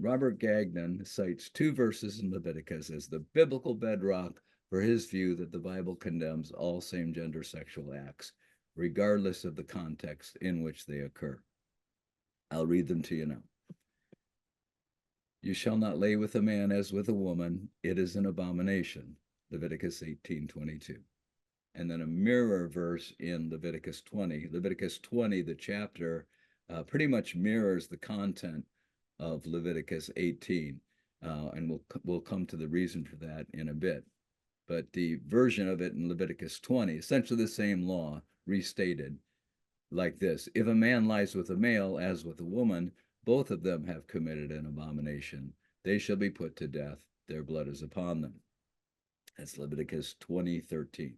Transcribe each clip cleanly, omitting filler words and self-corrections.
Robert Gagnon cites two verses in Leviticus as the biblical bedrock for his view that the Bible condemns all same gender sexual acts, regardless of the context in which they occur. I'll read them to you now. You shall not lay with a man as with a woman, it is an abomination. Leviticus 18:22. And then a mirror verse in Leviticus 20. Leviticus 20, the chapter, pretty much mirrors the content of Leviticus 18. And we'll come to the reason for that in a bit. But the version of it in Leviticus 20, essentially the same law, restated like this: if a man lies with a male as with a woman, both of them have committed an abomination. They shall be put to death. Their blood is upon them. That's Leviticus 20:13.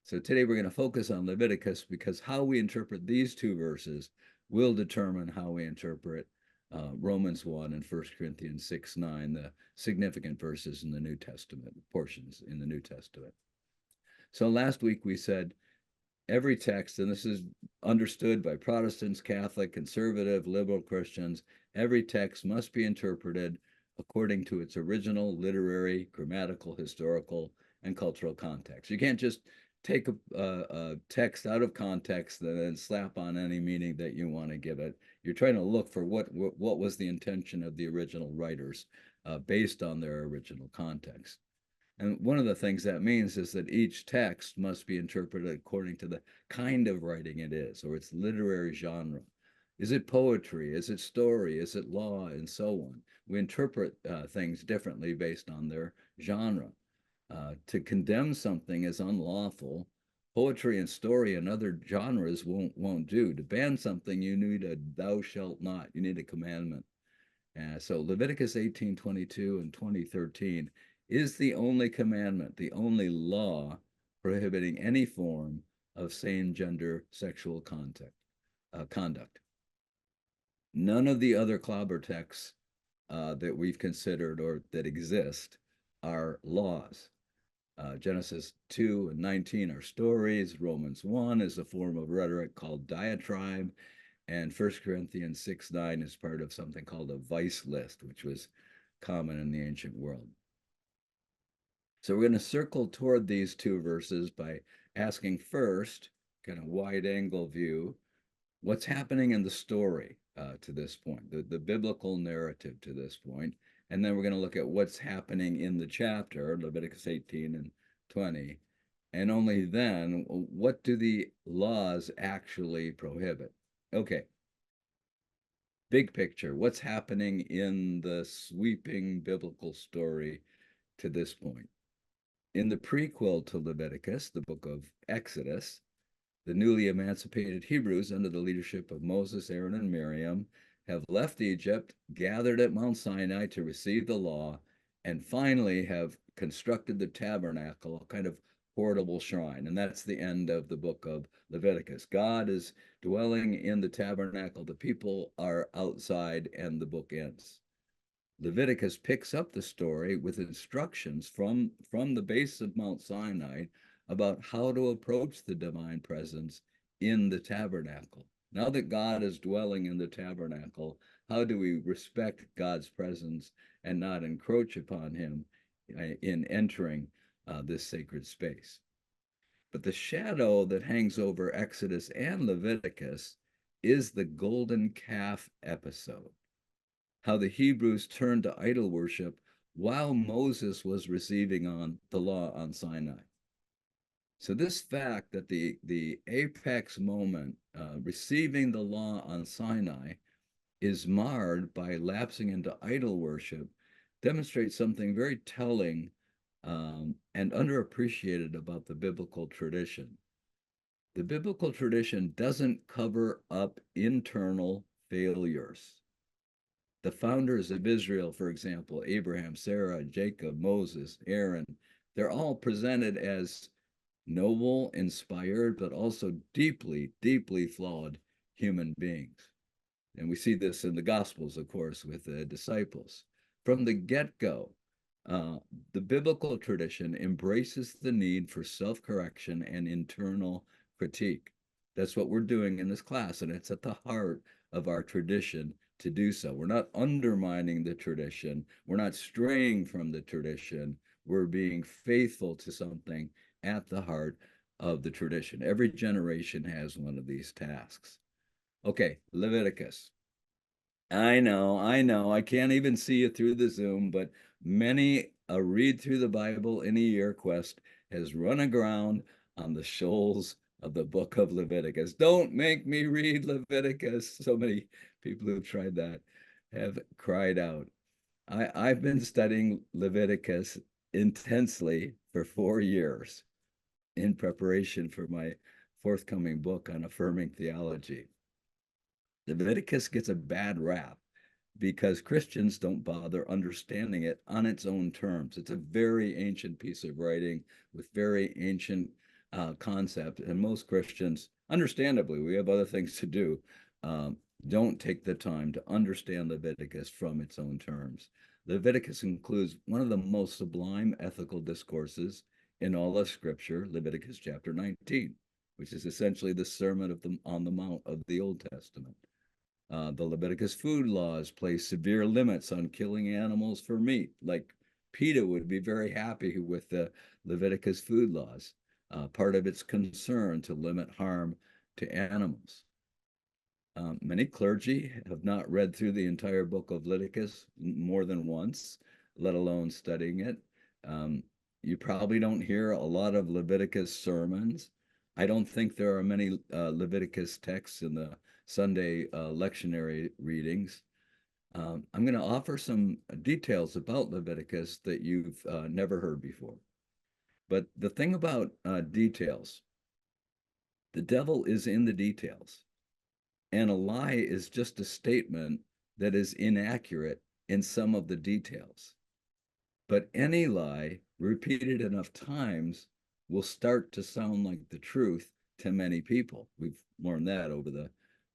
So today we're going to focus on Leviticus because how we interpret these two verses will determine how we interpret Romans 1 and 1 Corinthians 6:9, the significant verses in the New Testament, portions in the New Testament. So last week we said every text, and this is understood by Protestants, Catholic, conservative, liberal Christians, every text must be interpreted according to its original literary, grammatical, historical, and cultural context. You can't just take a text out of context and then slap on any meaning that you want to give it. You're trying to look for what was the intention of the original writers based on their original context. And one of the things that means is that each text must be interpreted according to the kind of writing it is, or its literary genre. Is it poetry? Is it story? Is it law? And so on. We interpret things differently based on their genre. To condemn something as unlawful, poetry and story and other genres won't do. To ban something, you need a thou shalt not. You need a commandment. So Leviticus 18:22 and 20:13 is the only commandment, the only law prohibiting any form of same-gender sexual conduct. None of the other clobber texts that we've considered or that exist are laws. Genesis 2 and 19 are stories. Romans 1 is a form of rhetoric called diatribe. And 1 Corinthians 6:9 is part of something called a vice list, which was common in the ancient world. So we're going to circle toward these two verses by asking first, kind of wide angle view, what's happening in the story to this point, the biblical narrative to this point. And then we're going to look at what's happening in the chapter, Leviticus 18 and 20. And only then, what do the laws actually prohibit? Okay. Big picture, what's happening in the sweeping biblical story to this point? In the prequel to Leviticus, the book of Exodus, the newly emancipated Hebrews, under the leadership of Moses, Aaron, and Miriam, have left Egypt, gathered at Mount Sinai to receive the law, and finally have constructed the tabernacle, a kind of portable shrine. And that's the end of the book of Leviticus. God is dwelling in the tabernacle. The people are outside, and the book ends. Leviticus picks up the story with instructions from the base of Mount Sinai about how to approach the divine presence in the tabernacle. Now that God is dwelling in the tabernacle, how do we respect God's presence and not encroach upon him in entering this sacred space? But the shadow that hangs over Exodus and Leviticus is the golden calf episode. How the Hebrews turned to idol worship while Moses was receiving on the law on Sinai. So this fact that the apex moment, receiving the law on Sinai, is marred by lapsing into idol worship demonstrates something very telling and underappreciated about the biblical tradition. The biblical tradition doesn't cover up internal failures. The founders of Israel, for example, Abraham, Sarah, Jacob, Moses, Aaron, they're all presented as noble, inspired, but also deeply, deeply flawed human beings. And we see this in the Gospels, of course, with the disciples. From the get-go, the biblical tradition embraces the need for self-correction and internal critique. That's what we're doing in this class, and it's at the heart of our tradition to do so. We're not undermining the tradition. We're not straying from the tradition. We're being faithful to something at the heart of the tradition. Every generation has one of these tasks. Okay, Leviticus. I know. I can't even see you through the Zoom, but many a read through the Bible in a year quest has run aground on the shoals of the book of Leviticus. Don't make me read Leviticus. So many people who've tried that have cried out. I've been studying Leviticus intensely for 4 years in preparation for my forthcoming book on affirming theology. Leviticus gets a bad rap because Christians don't bother understanding it on its own terms. It's a very ancient piece of writing with very ancient concept, and most Christians, understandably, we have other things to do, don't take the time to understand Leviticus from its own terms. Leviticus includes one of the most sublime ethical discourses in all of Scripture, Leviticus chapter 19, which is essentially the Sermon on the Mount of the Old Testament. The Leviticus food laws place severe limits on killing animals for meat. Like PETA would be very happy with the Leviticus food laws. Part of its concern to limit harm to animals. Many clergy have not read through the entire book of Leviticus more than once, let alone studying it. You probably don't hear a lot of Leviticus sermons. I don't think there are many Leviticus texts in the Sunday lectionary readings. I'm going to offer some details about Leviticus that you've never heard before. But the thing about details, the devil is in the details. And a lie is just a statement that is inaccurate in some of the details. But any lie, repeated enough times, will start to sound like the truth to many people. We've learned that over the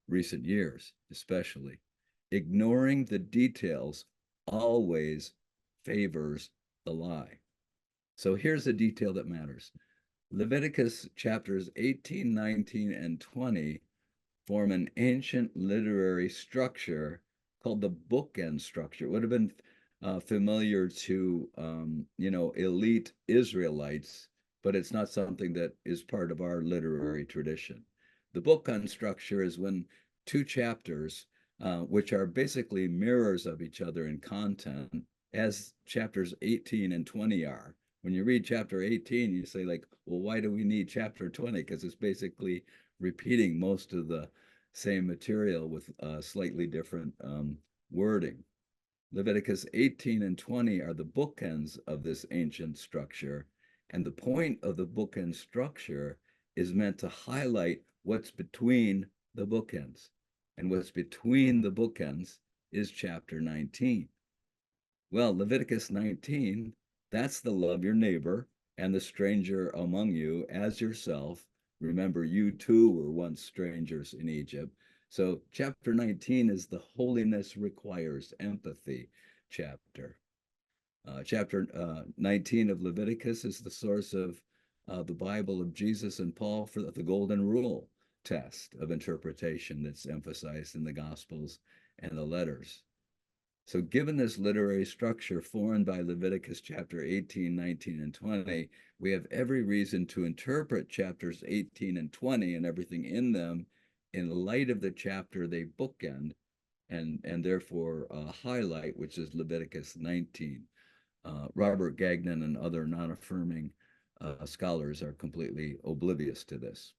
recent years, especially. Ignoring the details always favors the lie. So here's a detail that matters. Leviticus chapters 18, 19, and 20 form an ancient literary structure called the bookend structure. It would have been familiar to elite Israelites, but it's not something that is part of our literary tradition. The bookend structure is when two chapters, which are basically mirrors of each other in content, as chapters 18 and 20 are. When you read chapter 18, you say, like, well, why do we need chapter 20? Because it's basically repeating most of the same material with slightly different wording. Leviticus 18 and 20 are the bookends of this ancient structure. And the point of the bookend structure is meant to highlight what's between the bookends. And what's between the bookends is chapter 19. Well, Leviticus 19, that's the love your neighbor and the stranger among you as yourself. Remember, you too were once strangers in Egypt. So chapter 19 is the holiness requires empathy chapter. Chapter 19 of Leviticus is the source of the Bible of Jesus and Paul for the golden rule test of interpretation that's emphasized in the Gospels and the letters. So given this literary structure formed by Leviticus chapter 18, 19, and 20, we have every reason to interpret chapters 18 and 20 and everything in them in light of the chapter they bookend and therefore highlight, which is Leviticus 19. Robert Gagnon and other non-affirming scholars are completely oblivious to this.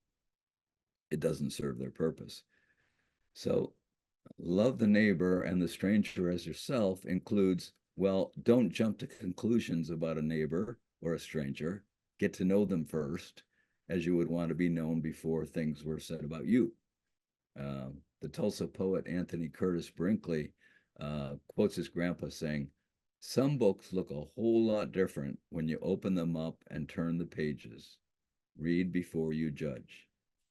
It doesn't serve their purpose. So love the neighbor and the stranger as yourself includes, well, don't jump to conclusions about a neighbor or a stranger. Get to know them first, as you would want to be known before things were said about you. The Tulsa poet Anthony Curtis Brinkley quotes his grandpa saying, some books look a whole lot different when you open them up and turn the pages. Read before you judge.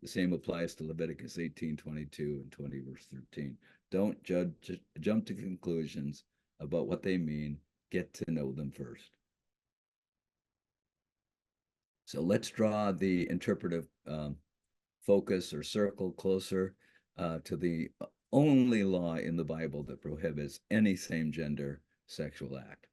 The same applies to Leviticus 18:22 and 20 verse 13. Don't jump to conclusions about what they mean. Get to know them first. So let's draw the interpretive focus or circle closer to the only law in the Bible that prohibits any same-gender sexual act.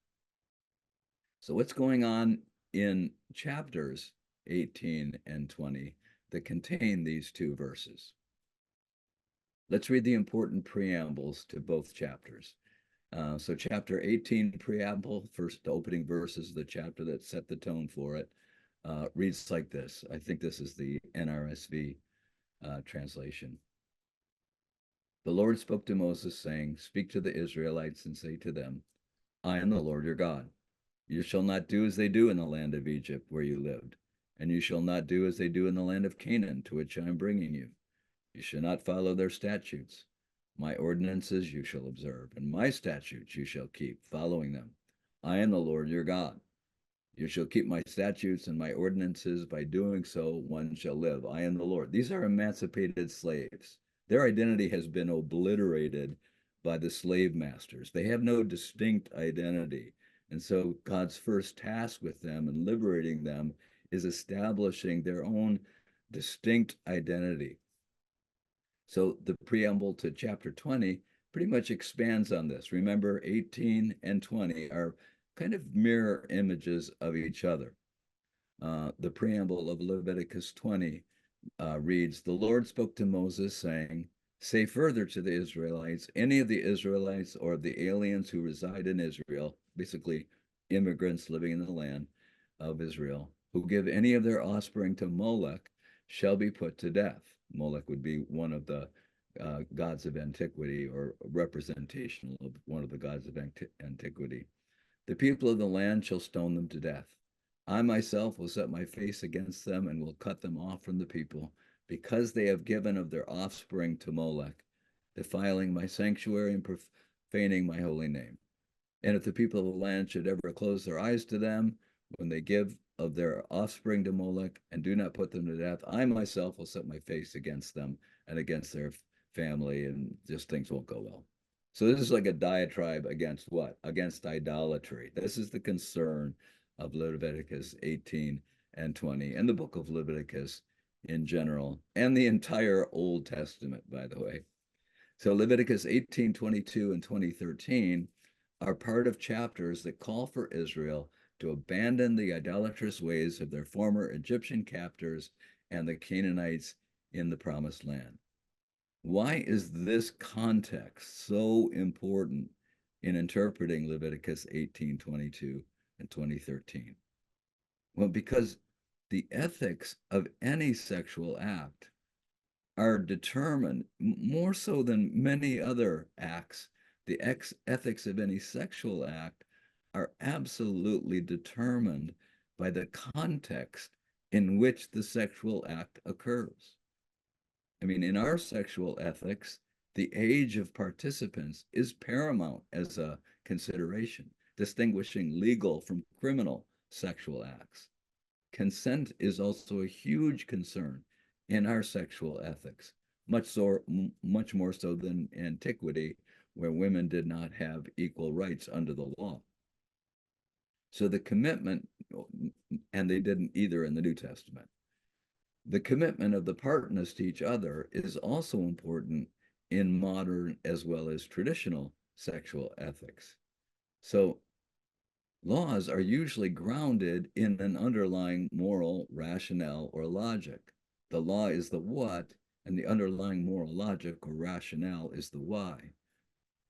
So what's going on in chapters 18 and 20 that contain these two verses? Let's read the important preambles to both chapters. So chapter 18 preamble, first opening verses of the chapter that set the tone for it, reads like this. I think this is the NRSV translation. The Lord spoke to Moses, saying, "Speak to the Israelites and say to them, I am the Lord your God. You shall not do as they do in the land of Egypt where you lived, and you shall not do as they do in the land of Canaan to which I am bringing you. You shall not follow their statutes. My ordinances you shall observe, and my statutes you shall keep, following them. I am the Lord your God. You shall keep my statutes and my ordinances. By doing so, one shall live. I am the Lord." These are emancipated slaves. Their identity has been obliterated by the slave masters. They have no distinct identity. And so God's first task with them and liberating them is establishing their own distinct identity. So the preamble to chapter 20 pretty much expands on this. Remember, 18 and 20 are kind of mirror images of each other. The preamble of Leviticus 20 reads, "The Lord spoke to Moses, saying, say further to the Israelites, any of the Israelites or the aliens who reside in Israel," basically immigrants living in the land of Israel, "who give any of their offspring to Molech shall be put to death." Molech would be one of the gods of antiquity, or representational of one of the gods of antiquity. "The people of the land shall stone them to death. I myself will set my face against them and will cut them off from the people, because they have given of their offspring to Molech, defiling my sanctuary and profaning my holy name. And if the people of the land should ever close their eyes to them, when they give of their offspring to Molech and do not put them to death, I myself will set my face against them and against their family, and just things won't go well." So this is like a diatribe against what? Against idolatry. This is the concern of Leviticus 18 and 20, and the book of Leviticus in general, and the entire Old Testament, by the way. So Leviticus 18, 22, and 2013 are part of chapters that call for Israel to abandon the idolatrous ways of their former Egyptian captors and the Canaanites in the Promised Land. Why is this context so important in interpreting Leviticus 18, 22, and 2013? Well, because the ethics of any sexual act are determined, more so than many other acts, the ethics of any sexual act are absolutely determined by the context in which the sexual act occurs. I mean, in our sexual ethics, the age of participants is paramount as a consideration, distinguishing legal from criminal sexual acts. Consent is also a huge concern in our sexual ethics, much more so than antiquity, where women did not have equal rights under the law. So the commitment, and they didn't either in the New Testament, the commitment of the partners to each other is also important in modern as well as traditional sexual ethics. So laws are usually grounded in an underlying moral rationale or logic. The law is the what, and the underlying moral logic or rationale is the why.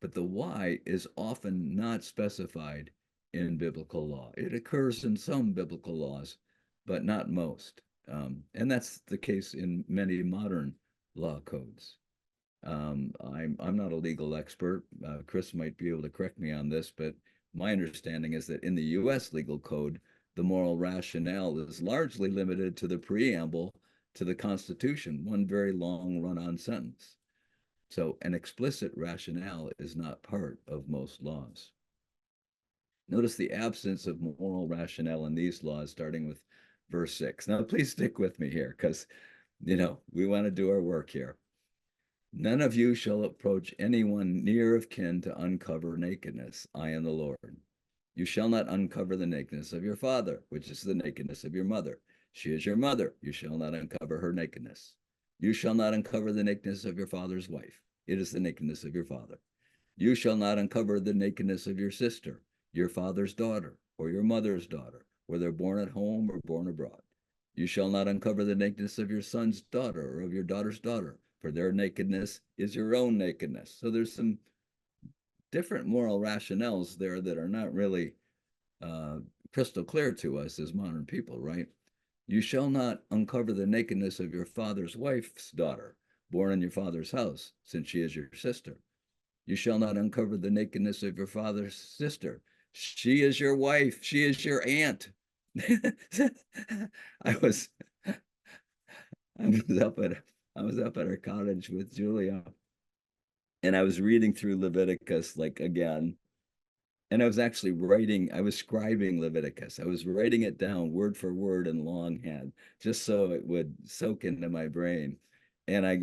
But the why is often not specified in biblical law. It occurs in some biblical laws, but not most. And that's the case in many modern law codes. I'm not a legal expert. Chris might be able to correct me on this, but my understanding is that in the US legal code, the moral rationale is largely limited to the preamble to the Constitution, one very long run-on sentence. So an explicit rationale is not part of most laws. Notice the absence of moral rationale in these laws, starting with verse 6. Now, please stick with me here, because, we want to do our work here. "None of you shall approach anyone near of kin to uncover nakedness. I am the Lord. You shall not uncover the nakedness of your father, which is the nakedness of your mother. She is your mother. You shall not uncover her nakedness. You shall not uncover the nakedness of your father's wife. It is the nakedness of your father. You shall not uncover the nakedness of your sister, your father's daughter, or your mother's daughter, whether born at home or born abroad. You shall not uncover the nakedness of your son's daughter or of your daughter's daughter, for their nakedness is your own nakedness. So there's some different moral rationales there that are not really uh, crystal clear to us as modern people, right? You shall not uncover the nakedness of your father's wife's daughter, born in your father's house, since she is your sister. You shall not uncover the nakedness of your father's sister. She is your wife. She is your aunt. I was I was up at I was up at our cottage with Julia, and I was reading through Leviticus like again, and I was scribing Leviticus. I was writing it down word for word in longhand, just so it would soak into my brain. And I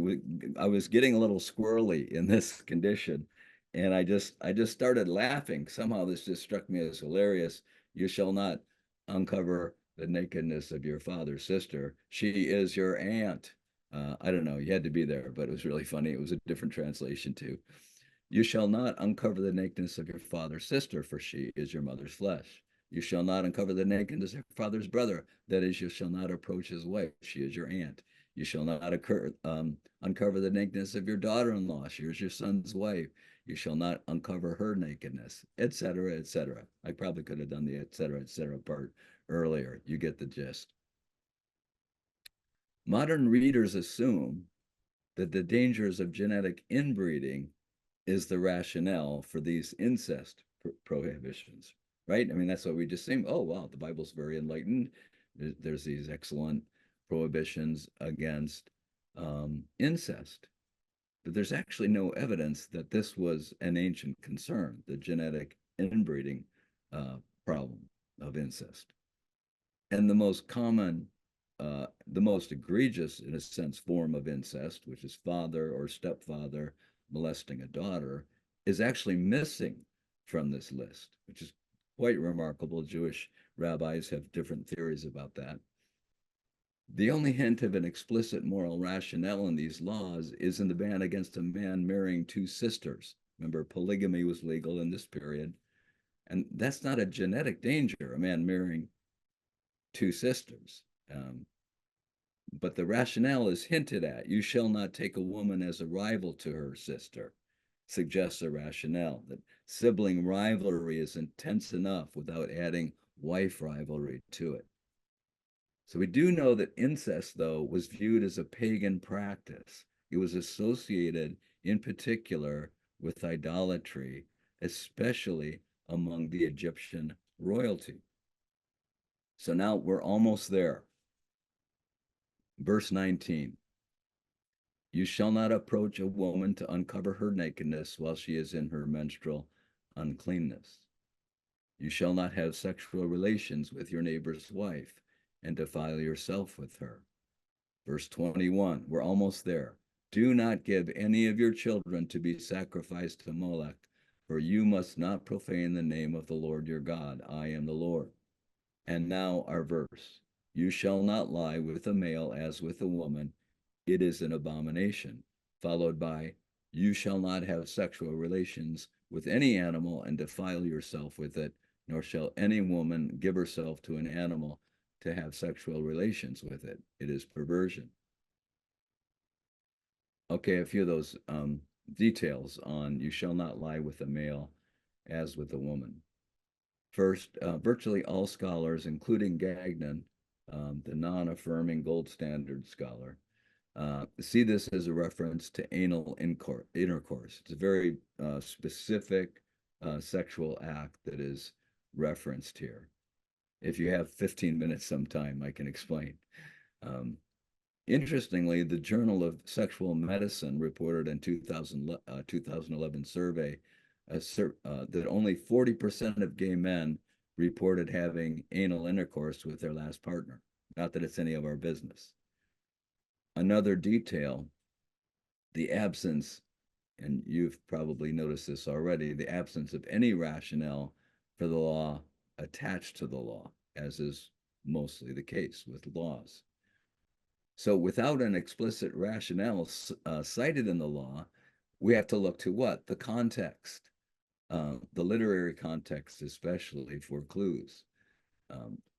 was getting a little squirrely in this condition. And I just started laughing. Somehow this just struck me as hilarious. You shall not uncover the nakedness of your father's sister. She is your aunt. I don't know. You had to be there, but it was really funny. It was a different translation too. You shall not uncover the nakedness of your father's sister, for she is your mother's flesh. You shall not uncover the nakedness of your father's brother. That is, you shall not approach his wife. She is your aunt. You shall not uncover the nakedness of your daughter-in-law. She is your son's wife. You shall not uncover her nakedness, etc., etc. I probably could have done the etc. part earlier. You get the gist. Modern readers assume that the dangers of genetic inbreeding is the rationale for these incest prohibitions, right? I mean, that's what we just think. Oh, wow, the Bible's very enlightened. There's these excellent prohibitions against incest. But there's actually no evidence that this was an ancient concern, the genetic inbreeding problem of incest. And the most egregious, in a sense, form of incest, which is father or stepfather molesting a daughter, is actually missing from this list, which is quite remarkable. Jewish rabbis have different theories about that. The only hint of an explicit moral rationale in these laws is in the ban against a man marrying two sisters. Remember, polygamy was legal in this period. And that's not a genetic danger, a man marrying two sisters. But the rationale is hinted at. You shall not take a woman as a rival to her sister, suggests a rationale that sibling rivalry is intense enough without adding wife rivalry to it. So we do know that incest, though, was viewed as a pagan practice. It was associated in particular with idolatry, especially among the Egyptian royalty. So now we're almost there. Verse 19. You shall not approach a woman to uncover her nakedness while she is in her menstrual uncleanness. You shall not have sexual relations with your neighbor's wife and defile yourself with her. Verse 21, we're almost there. Do not give any of your children to be sacrificed to Molech, for you must not profane the name of the Lord your God. I am the Lord. And now our verse. You shall not lie with a male as with a woman. It is an abomination. Followed by, you shall not have sexual relations with any animal and defile yourself with it, nor shall any woman give herself to an animal to have sexual relations with it. It is perversion. Okay, a few of those details on you shall not lie with a male as with a woman. First, virtually all scholars, including Gagnon, the non-affirming gold standard scholar, see this as a reference to anal intercourse. It's a very specific sexual act that is referenced here. If you have 15 minutes sometime, I can explain. Um, Interestingly, the Journal of Sexual Medicine reported in 2011 survey that only 40% of gay men reported having anal intercourse with their last partner. Not that it's any of our business. Another detail, the absence, and you've probably noticed this already, the absence of any rationale for the law attached to the law, as is mostly the case with laws. So without an explicit rationale cited in the law, we have to look to what? The context, the literary context, especially for clues.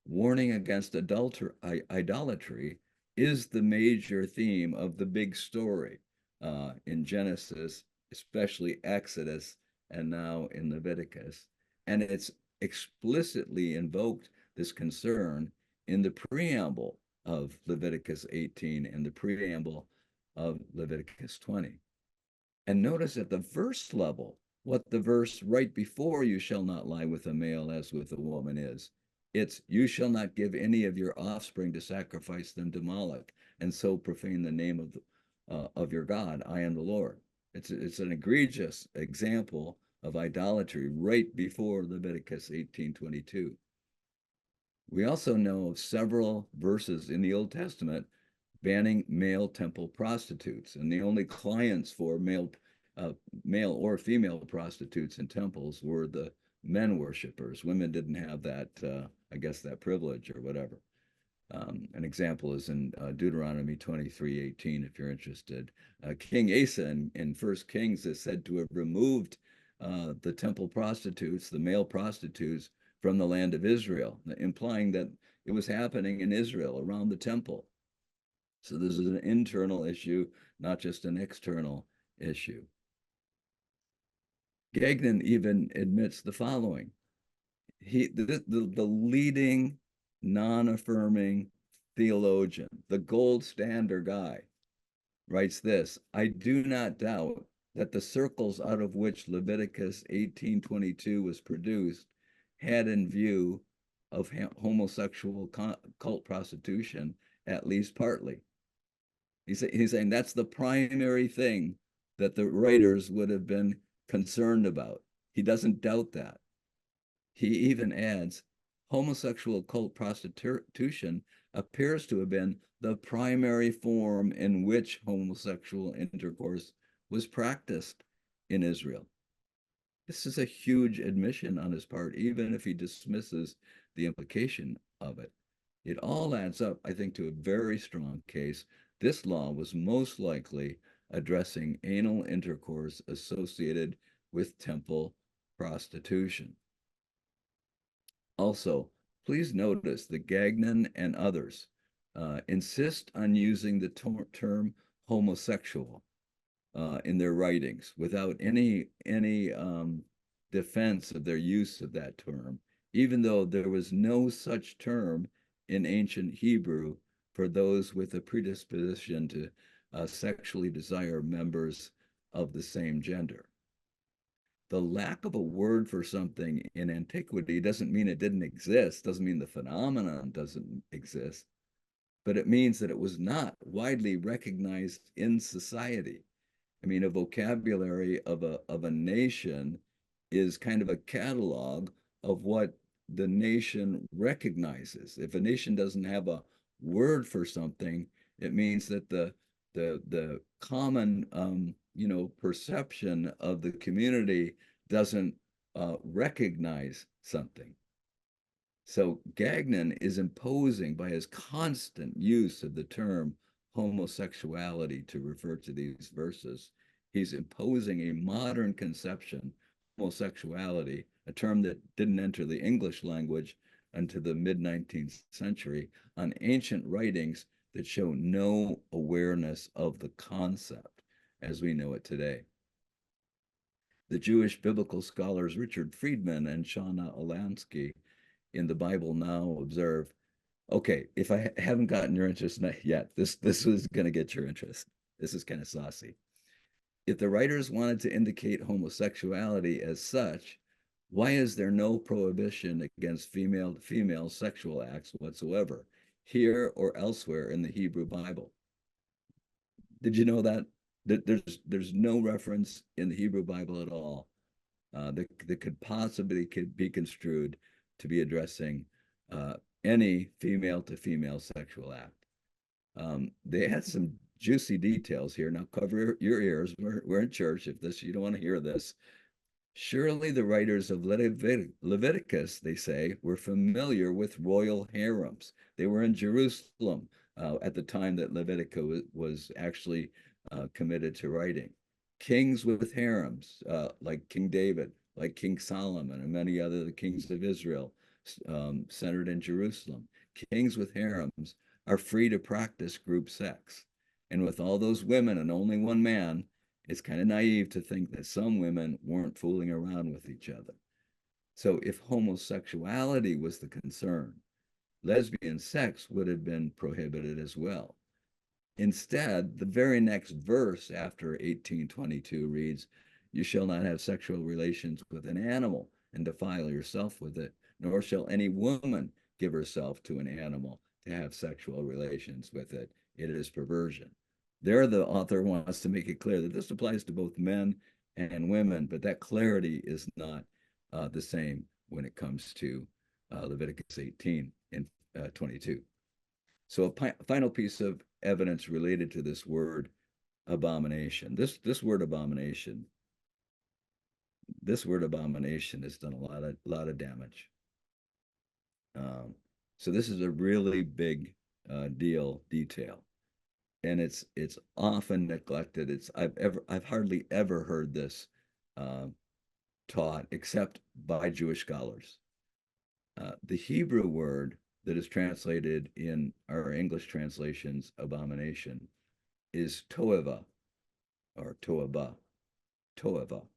Warning against idolatry is the major theme of the big story in Genesis, especially Exodus, and now in Leviticus. And it's explicitly invoked this concern in the preamble of Leviticus 18 and the preamble of Leviticus 20. And notice at the verse level, what the verse right before you shall not lie with a male as with a woman is. It's you shall not give any of your offspring to sacrifice them to Moloch and so profane the name of your God. I am the Lord. It's an egregious example of idolatry right before Leviticus 18:22. We also know of several verses in the Old Testament banning male temple prostitutes, and the only clients for male or female prostitutes in temples were the men worshippers. Women didn't have that, I guess, that privilege or whatever. An example is in Deuteronomy 23:18, if you're interested. King Asa in First Kings is said to have removed the temple prostitutes, the male prostitutes, from the land of Israel, implying that it was happening in Israel around the temple. So this is an internal issue, not just an external issue. Gagnon even admits the following. The leading non-affirming theologian, the gold standard guy, writes this: I do not doubt that the circles out of which Leviticus 18:22 was produced had in view of homosexual cult prostitution, at least partly. He's saying that's the primary thing that the writers would have been concerned about. He doesn't doubt that. He even adds, homosexual cult prostitution appears to have been the primary form in which homosexual intercourse was practiced in Israel. This is a huge admission on his part, even if he dismisses the implication of it. It all adds up, I think, to a very strong case. This law was most likely addressing anal intercourse associated with temple prostitution. Also, please notice that Gagnon and others insist on using the term homosexual in their writings without any defense of their use of that term, even though there was no such term in ancient Hebrew for those with a predisposition to sexually desire members of the same gender. The lack of a word for something in antiquity doesn't mean it didn't exist, doesn't mean the phenomenon doesn't exist, but it means that it was not widely recognized in society. I mean, a vocabulary of a nation is kind of a catalog of what the nation recognizes. If a nation doesn't have a word for something, it means that the common perception of the community doesn't recognize something. So Gagnon is imposing by his constant use of the term homosexuality to refer to these verses. He's imposing a modern conception, homosexuality, a term that didn't enter the English language until the mid-19th century, on ancient writings that show no awareness of the concept as we know it today. The Jewish biblical scholars Richard Friedman and Shauna Olansky in the Bible Now observe, okay, if I haven't gotten your interest yet, this is going to get your interest. This is kind of saucy. If the writers wanted to indicate homosexuality as such, why is there no prohibition against female-to-female sexual acts whatsoever, here or elsewhere in the Hebrew Bible? Did you know that? There's no reference in the Hebrew Bible at all that could possibly be construed to be addressing any female-to-female sexual act. They had some juicy details here. Now cover your ears. We're in church. If you don't want to hear this. Surely the writers of Leviticus, they say, were familiar with royal harems. They were in Jerusalem. at the time that Leviticus was actually committed to writing. Kings with harems, like King David, like King Solomon, and many other the kings of Israel, centered in Jerusalem. Kings with harems are free to practice group sex. And with all those women and only one man, it's kind of naive to think that some women weren't fooling around with each other. So if homosexuality was the concern, lesbian sex would have been prohibited as well. Instead, the very next verse after 1822 reads, "You shall not have sexual relations with an animal and defile yourself with it, nor shall any woman give herself to an animal to have sexual relations with it. It is perversion." There, the author wants to make it clear that this applies to both men and women, but that clarity is not the same when it comes to Leviticus 18 and 22. So a final piece of evidence related to this word abomination. This word abomination has done a lot of damage. So this is a really big detail, and it's often neglected. I've hardly ever heard this taught except by Jewish scholars. The Hebrew word that is translated in our English translations, abomination, is toeva or toaba, toeva.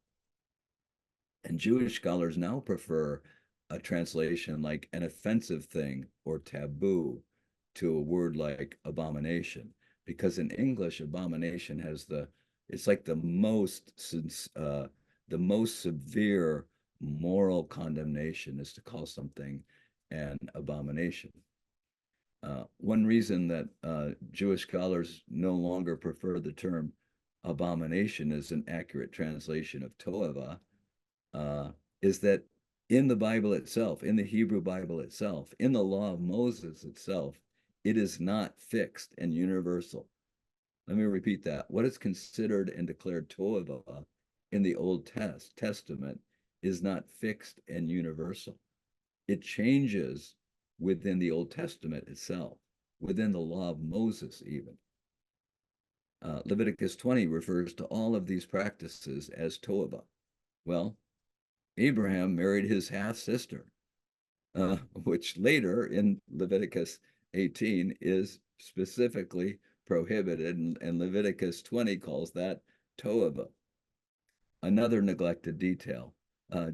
And Jewish scholars now prefer a translation like an offensive thing or taboo to a word like abomination, because in English, abomination has it's like the most severe moral condemnation is to call something an abomination. One reason that Jewish scholars no longer prefer the term abomination as an accurate translation of toeva is that in the Bible itself, in the Hebrew Bible itself, in the law of Moses itself, it is not fixed and universal. Let me repeat that. What is considered and declared toeva in the Old Testament is not fixed and universal. It changes within the Old Testament itself, within the law of Moses even. Leviticus 20 refers to all of these practices as toeva. Well, Abraham married his half sister, which later in Leviticus 18 is specifically prohibited, and Leviticus 20 calls that toeva. Another neglected detail.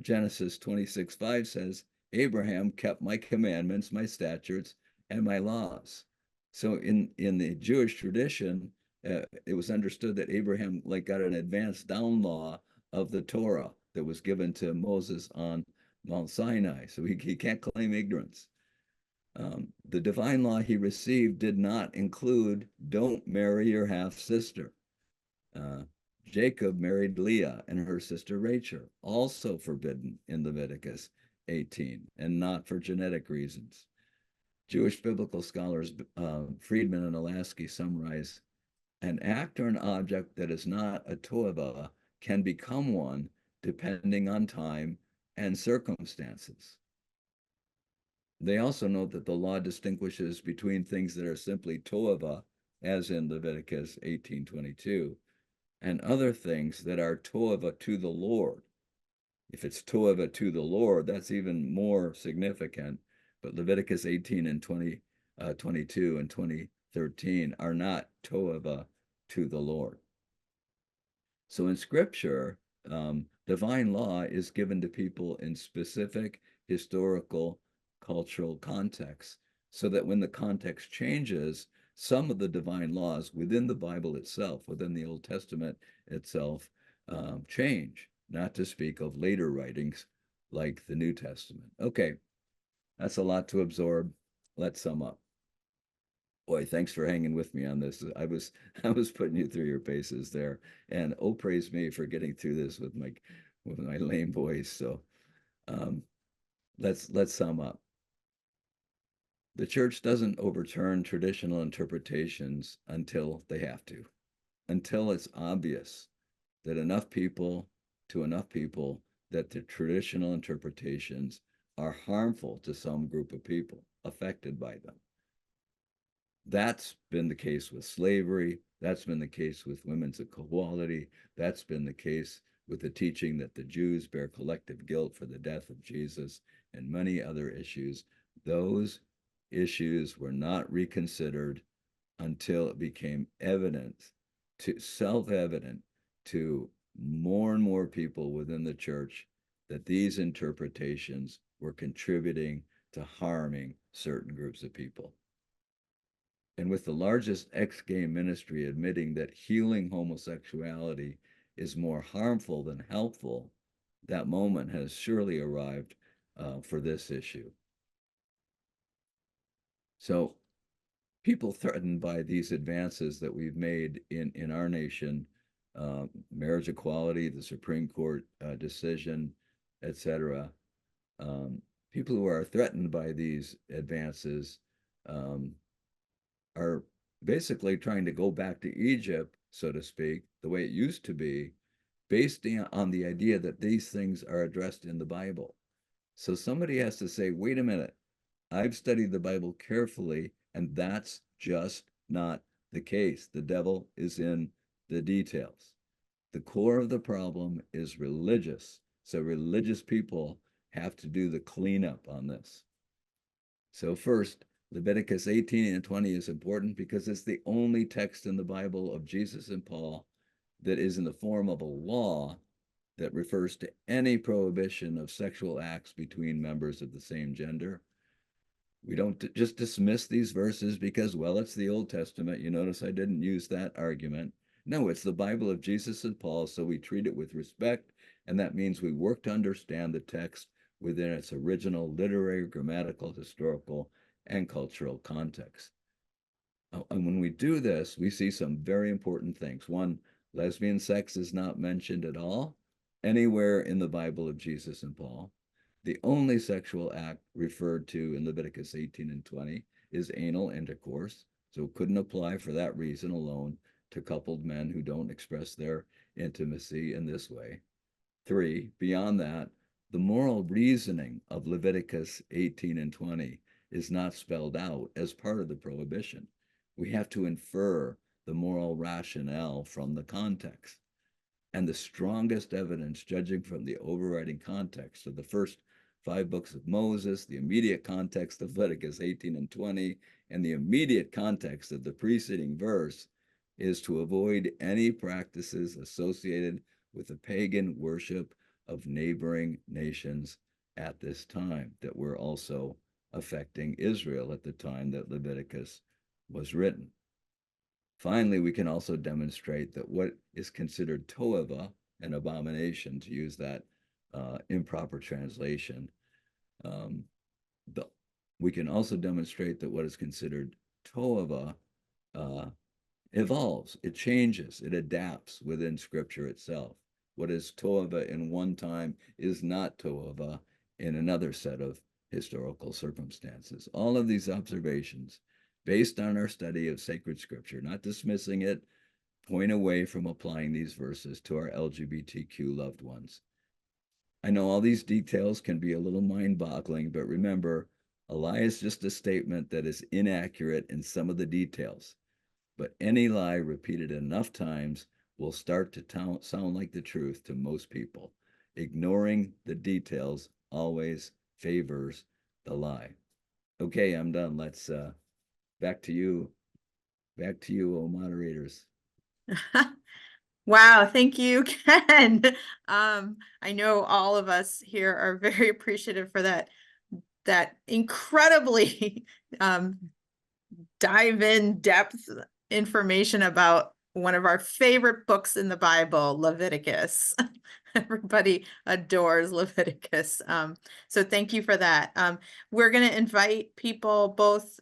Genesis 26:5 says, "Abraham kept my commandments, my statutes, and my laws." So in the Jewish tradition, it was understood that Abraham got an advanced down law of the Torah that was given to Moses on Mount Sinai. So he can't claim ignorance. The divine law he received did not include don't marry your half sister. Jacob married Leah and her sister Rachel, also forbidden in Leviticus 18, and not for genetic reasons. Jewish biblical scholars Friedman and Alasky summarize, an act or an object that is not a toeva can become one depending on time and circumstances. They also note that the law distinguishes between things that are simply toeva, as in Leviticus 18:22, and other things that are toeva to the Lord. If it's toeva to the Lord, that's even more significant. But Leviticus 18 and 22 and 20:13 are not toeva to the Lord. So in Scripture, divine law is given to people in specific historical, cultural contexts, so that when the context changes, some of the divine laws within the Bible itself, within the Old Testament itself, change, not to speak of later writings like the New Testament. Okay, that's a lot to absorb. Let's sum up. Boy, thanks for hanging with me on this. I was putting you through your paces there, and oh, praise me for getting through this with my lame voice. So let's sum up. The church doesn't overturn traditional interpretations until they have to, until it's obvious that enough people that the traditional interpretations are harmful to some group of people affected by them. That's been the case with slavery. That's been the case with women's equality. That's been the case with the teaching that the Jews bear collective guilt for the death of Jesus and many other issues. Those issues were not reconsidered until it became evident, to self-evident to more and more people within the church that these interpretations were contributing to harming certain groups of people. And with the largest ex-gay ministry admitting that healing homosexuality is more harmful than helpful, that moment has surely arrived for this issue. So people threatened by these advances that we've made in our nation, marriage equality, the Supreme Court decision, etc. People who are threatened by these advances are basically trying to go back to Egypt, so to speak, the way it used to be, based on the idea that these things are addressed in the Bible. So somebody has to say, wait a minute, I've studied the Bible carefully, and that's just not the case. The devil is in the details. The core of the problem is religious. So religious people have to do the cleanup on this. So first, Leviticus 18 and 20 is important because it's the only text in the Bible of Jesus and Paul that is in the form of a law that refers to any prohibition of sexual acts between members of the same gender. We don't just dismiss these verses because, well, it's the Old Testament. You notice I didn't use that argument. No, it's the Bible of Jesus and Paul, so we treat it with respect, and that means we work to understand the text within its original literary, grammatical, historical, and cultural context. And when we do this, we see some very important things. One, lesbian sex is not mentioned at all anywhere in the Bible of Jesus and Paul. The only sexual act referred to in Leviticus 18 and 20 is anal intercourse, so it couldn't apply for that reason alone to coupled men who don't express their intimacy in this way. Three, beyond that, the moral reasoning of Leviticus 18 and 20 is not spelled out as part of the prohibition. We have to infer the moral rationale from the context. And the strongest evidence, judging from the overriding context of the first 5 books of Moses, the immediate context of Leviticus 18 and 20, and the immediate context of the preceding verse, is to avoid any practices associated with the pagan worship of neighboring nations at this time that were also affecting Israel at the time that Leviticus was written. Finally, we can also demonstrate that what is considered toeva, an abomination, to use that improper translation, we can also demonstrate that what is considered toeva evolves, it changes, it adapts within Scripture itself. What is toeva in one time is not toeva in another set of historical circumstances. All of these observations, based on our study of sacred Scripture, not dismissing it, point away from applying these verses to our LGBTQ loved ones. I know all these details can be a little mind-boggling, but remember, a lie is just a statement that is inaccurate in some of the details. But any lie repeated enough times will start to sound like the truth to most people. Ignoring the details always favors the lie. Okay, I'm done. Let's back to you. Back to you, oh moderators. Wow, thank you, Ken. I know all of us here are very appreciative for that incredibly dive in depth information about one of our favorite books in the Bible, Leviticus. Everybody adores Leviticus. So thank you for that. We're going to invite people both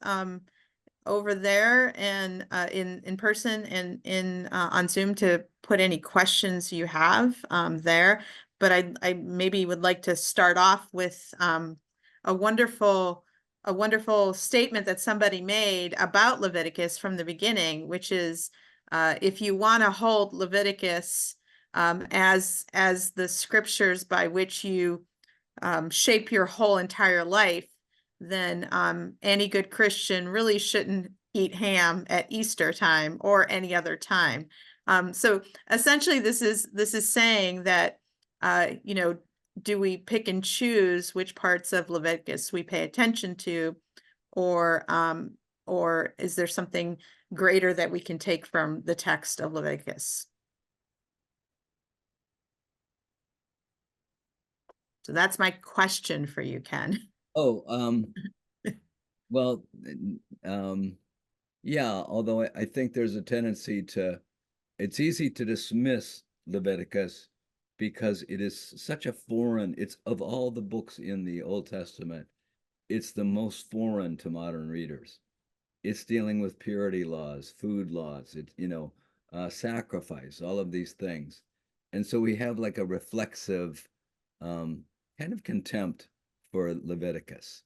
over there and in person and in on Zoom to put any questions you have there. But I maybe would like to start off with a wonderful statement that somebody made about Leviticus from the beginning, which is if you want to hold Leviticus as the scriptures by which you shape your whole entire life, then any good Christian really shouldn't eat ham at Easter time or any other time. So essentially this is saying that, you know, do we pick and choose which parts of Leviticus we pay attention to, or is there something greater that we can take from the text of Leviticus? So that's my question for you, Ken. Oh, well, yeah, although I think there's a tendency it's easy to dismiss Leviticus because it is such a foreign, it's of all the books in the Old Testament, it's the most foreign to modern readers. It's dealing with purity laws, food laws, sacrifice, all of these things. And so we have like a reflexive kind of contempt for Leviticus.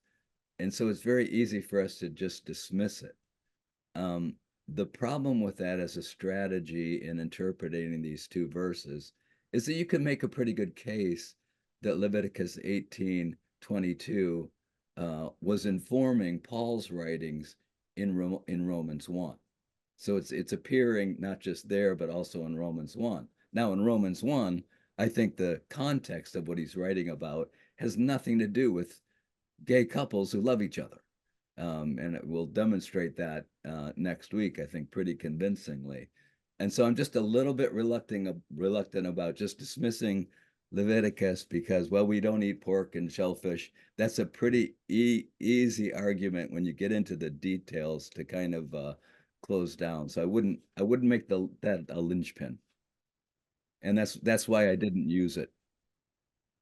And so it's very easy for us to just dismiss it. The problem with that as a strategy in interpreting these two verses is that you can make a pretty good case that Leviticus 18:22 was informing Paul's writings in Romans 1. So it's appearing not just there, but also in Romans 1. Now, in Romans 1, I think the context of what he's writing about has nothing to do with gay couples who love each other. And it will demonstrate that next week, I think, pretty convincingly. And so I'm just a little bit reluctant about just dismissing Leviticus because, well, we don't eat pork and shellfish. That's a pretty easy argument when you get into the details to kind of close down. So I wouldn't make that a linchpin, and that's why I didn't use it.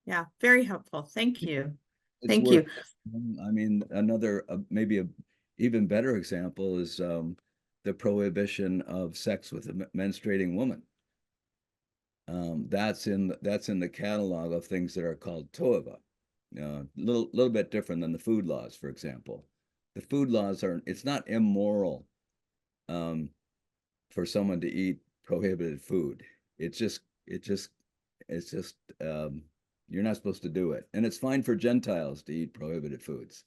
Yeah, very helpful. Thank you. It's Thank worth. you. I mean, another maybe a even better example is the prohibition of sex with a menstruating woman. That's in the catalog of things that are called toeva. Little bit different than the food laws, for example. The food laws it's not immoral for someone to eat prohibited food. It's just you're not supposed to do it, and it's fine for Gentiles to eat prohibited foods.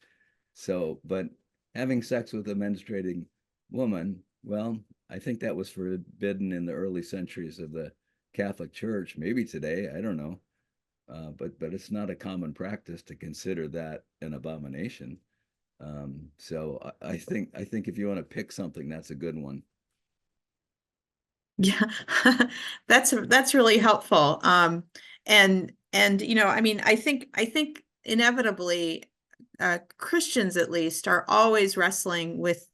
So, but having sex with a menstruating woman, well, I think that was forbidden in the early centuries of the Catholic Church. Maybe today, I don't know, but it's not a common practice to consider that an abomination. So I think if you want to pick something, that's a good one. Yeah, that's really helpful. And you know, I mean, I think inevitably Christians at least are always wrestling with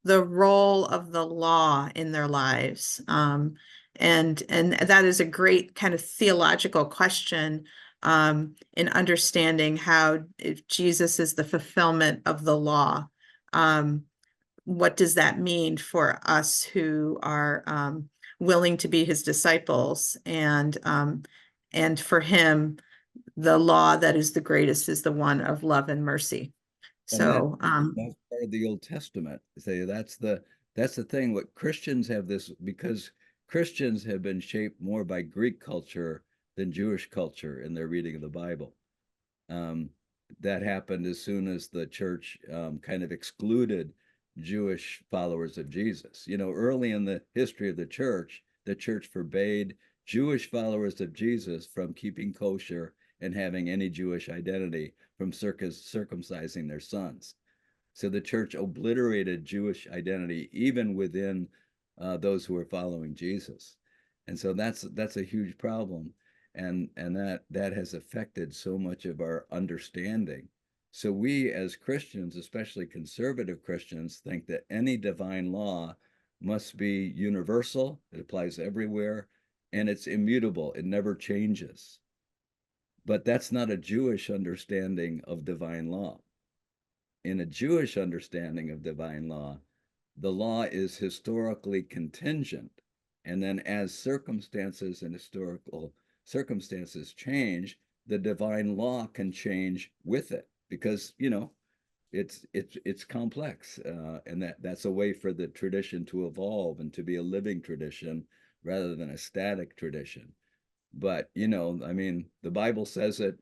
the role of the law in their lives. And that is a great kind of theological question in understanding how, if Jesus is the fulfillment of the law, what does that mean for us who are willing to be his disciples? And for him, the law that is the greatest is the one of love and mercy. And So that's part of the Old Testament. Say that's the thing. What Christians have this because Christians have been shaped more by Greek culture than Jewish culture in their reading of the Bible. That happened as soon as the church kind of excluded Jewish followers of Jesus. You know, early in the history of the church forbade Jewish followers of Jesus from keeping kosher and having any Jewish identity, from circumcising their sons. So the church obliterated Jewish identity even within those who were following Jesus. And so that's a huge problem. And that has affected so much of our understanding. So we as Christians, especially conservative Christians, think that any divine law must be universal, it applies everywhere, and it's immutable, it never changes. But that's not a Jewish understanding of divine law. In a Jewish understanding of divine law, the law is historically contingent. And then as circumstances and historical circumstances change, the divine law can change with it because, you know, it's complex. And that's a way for the tradition to evolve and to be a living tradition rather than a static tradition. But, you know, I mean, the Bible says it,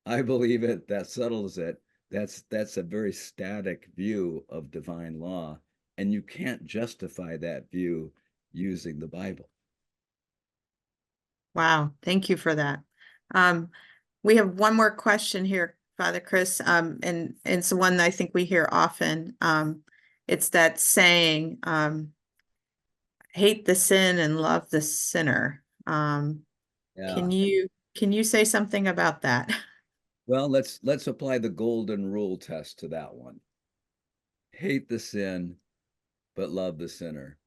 I believe it, that settles it. That's a very static view of divine law. And you can't justify that view using the Bible. Wow, thank you for that. We have one more question here, Father Chris, and it's one that I think we hear often. It's that saying, hate the sin and love the sinner. Yeah. Can you say something about that? Well, let's apply the golden rule test to that one. Hate the sin, but love the sinner.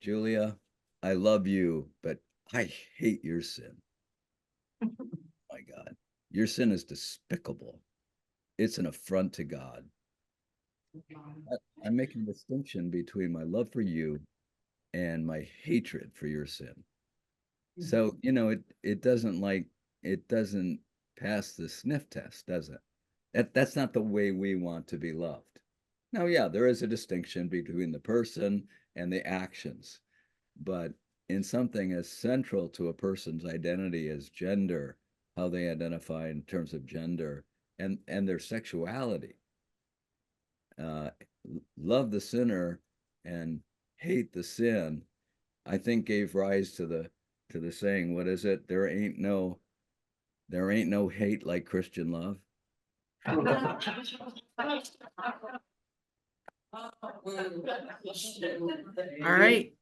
Julia, I love you, but I hate your sin. My God, your sin is despicable. It's an affront to God. I'm making a distinction between my love for you and my hatred for your sin. So, it doesn't pass the sniff test, does it? That's not the way we want to be loved. Now, yeah, there is a distinction between the person and the actions, but in something as central to a person's identity as gender, how they identify in terms of gender and their sexuality, uh, love the sinner and hate the sin, I think gave rise to the saying, what is it? There ain't no hate like Christian love. All right.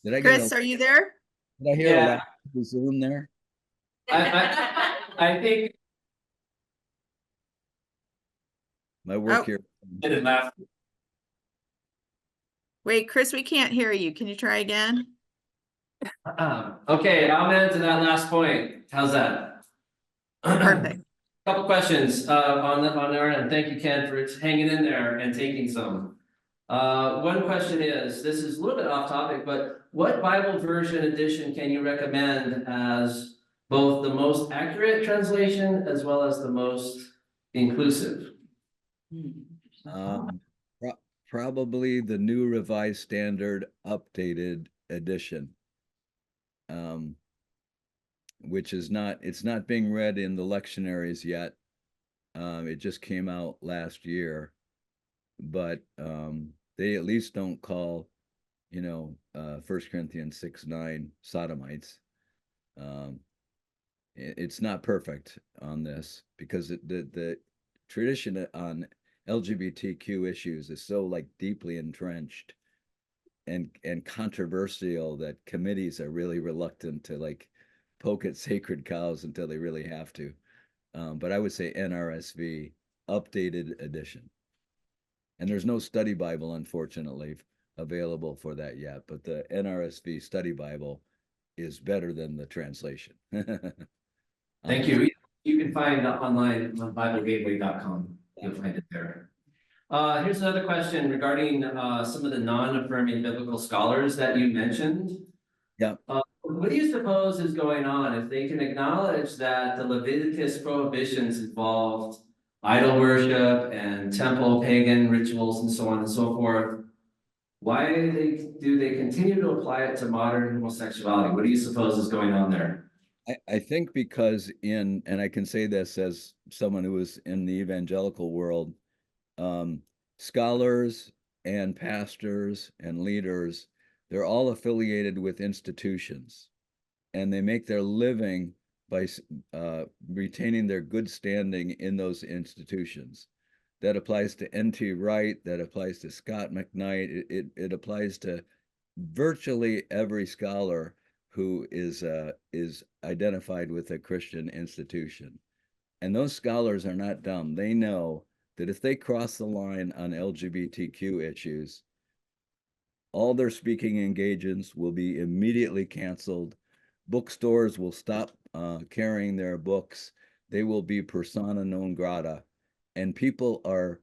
Did I get Chris, are you there? did I hear a laugh in the Zoom there? I think My work Oh. here. didn't laugh. Wait, Chris, we can't hear you. Can you try again? Okay, I'll add to that last point. How's that? Perfect. Couple questions on our end. Thank you, Ken, for hanging in there and taking some. One question is, this is a little bit off topic, but what Bible version edition can you recommend as both the most accurate translation as well as the most inclusive? Probably the New Revised Standard Updated Edition, which is it's not being read in the lectionaries yet. It just came out last year, but they at least don't call, 1 Corinthians 6:9 sodomites. It's not perfect on this because the tradition on LGBTQ issues is so like deeply entrenched and controversial that committees are really reluctant to like poke at sacred cows until they really have to. But I would say NRSV updated edition. And there's no study Bible, unfortunately, available for that yet. But the NRSV study Bible is better than the translation. Thank you. You can find it online on BibleGateway.com. You'll find it there. Here's another question regarding some of the non-affirming biblical scholars that you mentioned. Yeah. What do you suppose is going on if they can acknowledge that the Leviticus prohibitions involved idol worship and temple pagan rituals and so on and so forth? Why do they continue to apply it to modern homosexuality? What do you suppose is going on there? I think because and I can say this as someone who was in the evangelical world, scholars and pastors and leaders, they're all affiliated with institutions, and they make their living by retaining their good standing in those institutions. That applies to N.T. Wright, that applies to Scott McKnight, it applies to virtually every scholar who is identified with a Christian institution. And those scholars are not dumb. They know that if they cross the line on LGBTQ issues, all their speaking engagements will be immediately canceled. Bookstores will stop carrying their books. They will be persona non grata. And people are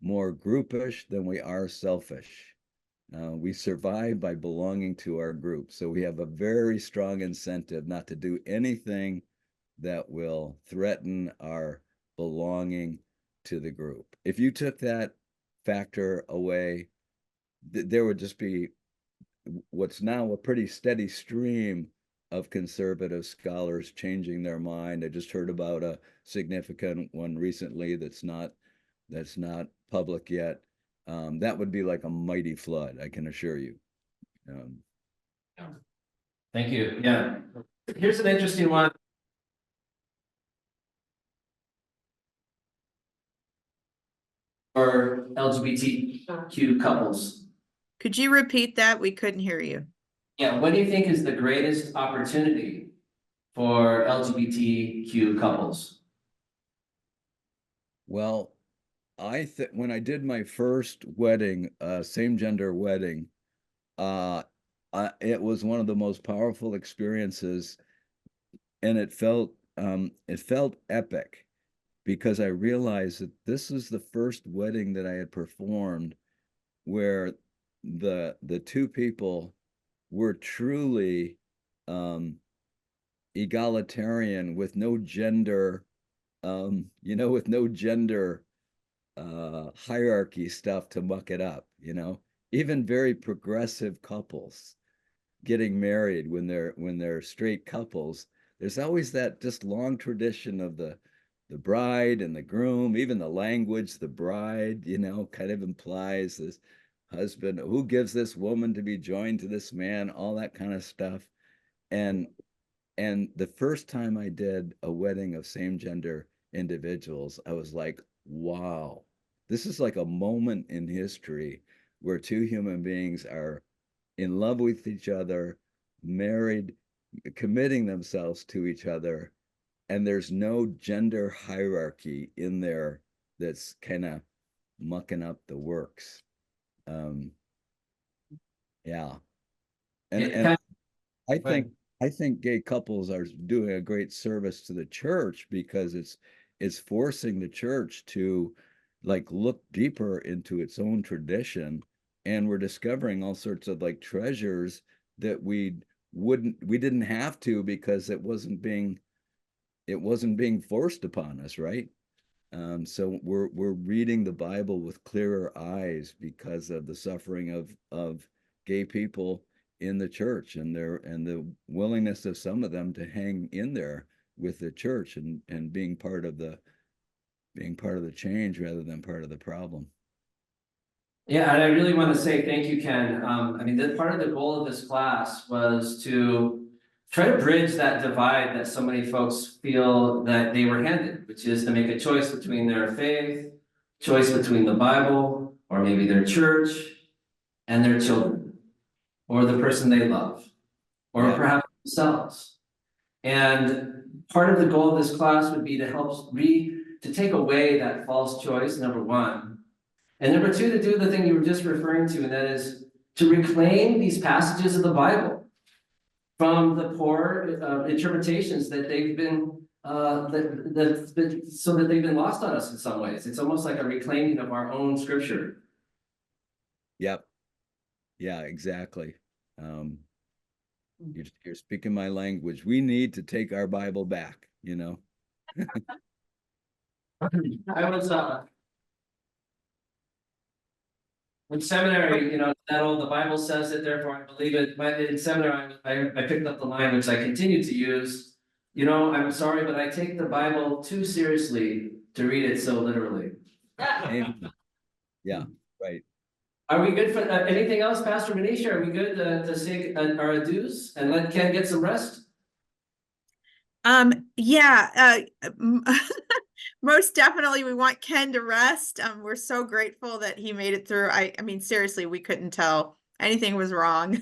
more groupish than we are selfish. We survive by belonging to our group. So we have a very strong incentive not to do anything that will threaten our belonging to the group. If you took that factor away, there would just be what's now a pretty steady stream of conservative scholars changing their mind. I just heard about a significant one recently that's not public yet, that would be like a mighty flood, I can assure you. Thank you. Yeah. Here's an interesting one. For LGBTQ couples. Could you repeat that? We couldn't hear you. Yeah, what do you think is the greatest opportunity for LGBTQ couples? Well, when I did my first wedding, same gender wedding, it was one of the most powerful experiences, and it felt epic because I realized that this is the first wedding that I had performed where the two people were truly egalitarian with no gender, with no gender hierarchy stuff to muck it up, even very progressive couples getting married when they're straight couples, there's always that just long tradition of the bride and the groom, even the language, the bride, kind of implies this husband, who gives this woman to be joined to this man, all that kind of stuff. And the first time I did a wedding of same gender individuals, I was like, wow, this is like a moment in history where two human beings are in love with each other, married, committing themselves to each other, and there's no gender hierarchy in there that's kind of mucking up the works. Yeah. And I think gay couples are doing a great service to the church because it's forcing the church to like look deeper into its own tradition, and we're discovering all sorts of like treasures that we didn't have to because it wasn't being forced upon us, right? So we're reading the Bible with clearer eyes because of the suffering of gay people in the church and the willingness of some of them to hang in there with the church and being part of the change rather than part of the problem. Yeah, and I really want to say thank you, Ken. I mean, part of the goal of this class was to try to bridge that divide that so many folks feel that they were handed, which is to make a choice between their faith, choice between the Bible, or maybe their church, and their children, or the person they love, or perhaps themselves. And part of the goal of this class would be to help to take away that false choice, number one. And number two, to do the thing you were just referring to, and that is to reclaim these passages of the Bible from the poor interpretations that they've been, so that they've been lost on us in some ways. It's almost like a reclaiming of our own scripture. Yep. Yeah, exactly. You're speaking my language. We need to take our Bible back, I was in seminary, the Bible says it, therefore I believe it. But in seminary, I picked up the line which I continue to use. I'm sorry, but I take the Bible too seriously to read it so literally. Yeah, right. Are we good for anything else, Pastor Manisha? Are we good to say our adieus and let Ken get some rest? Most definitely we want Ken to rest. We're so grateful that he made it through. I mean, seriously, we couldn't tell anything was wrong.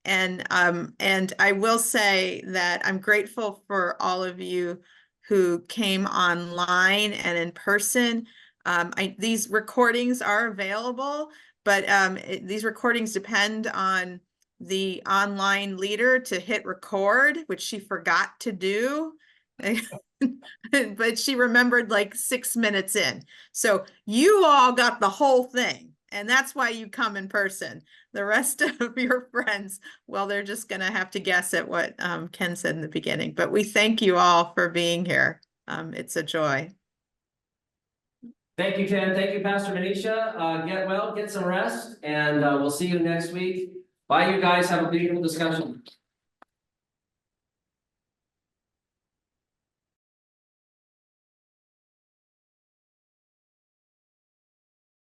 And I will say that I'm grateful for all of you who came online and in person. These recordings are available, but these recordings depend on the online leader to hit record, which she forgot to do. But she remembered like 6 minutes in. So you all got the whole thing. And that's why you come in person. The rest of your friends, well, they're just going to have to guess at what Ken said in the beginning. But we thank you all for being here. It's a joy. Thank you, Ken. Thank you, Pastor Manisha. Get well, get some rest, and we'll see you next week. Bye, you guys. Have a beautiful discussion.